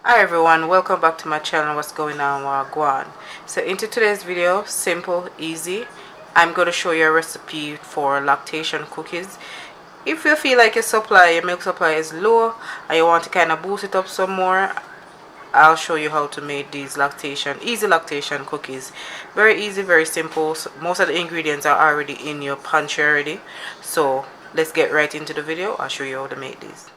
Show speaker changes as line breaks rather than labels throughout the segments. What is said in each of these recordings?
Hi everyone, welcome back to my channel. What's going on, Wagwan? So into today's video, simple, easy, I'm going to show you a recipe for lactation cookies. If you feel like your milk supply is low and you want to kind of boost it up some more, I'll show you how to make these easy lactation cookies. Very easy, very simple. So most of the ingredients are already in your pantry already. So let's get right into the video. I'll show you how to make these.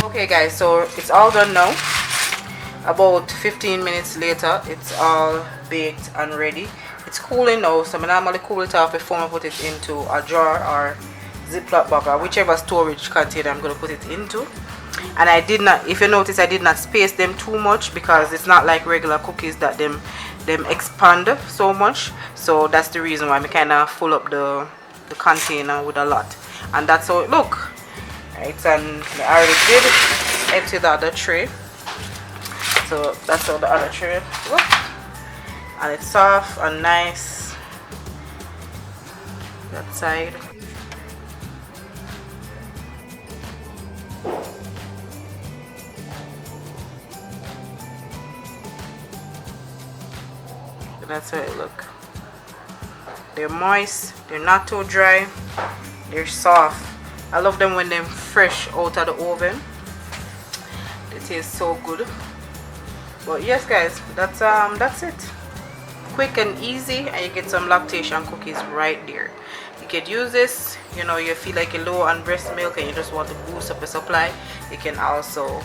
Okay guys, so it's all done now. About 15 minutes later, it's all baked and ready. It's cooling now, so I normally cool it off before I put it into a jar or Ziploc bag or whichever storage container I'm going to put it into. And I did not, if you notice, I did not space them too much because it's not like regular cookies that them expand so much. So that's the reason why I kind of full up the container with a lot. And that's how it look. Right, and I already did empty the other tray, so that's how the other tray looks, and it's soft and nice that side. So that's how it look. They're moist, they're not too dry, they're soft. I love them when they're fresh out of the oven. They taste so good. But yes guys, that's it. Quick and easy, and you get some lactation cookies right there. You could use this, you know, you feel like you're low on breast milk and you just want to boost up your supply. You can also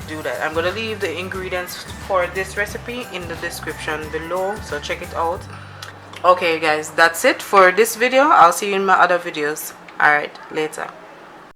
do that. I'm gonna leave the ingredients for this recipe in the description below, so check it out. Okay guys, that's it for this video. I'll see you in my other videos. Alright, later.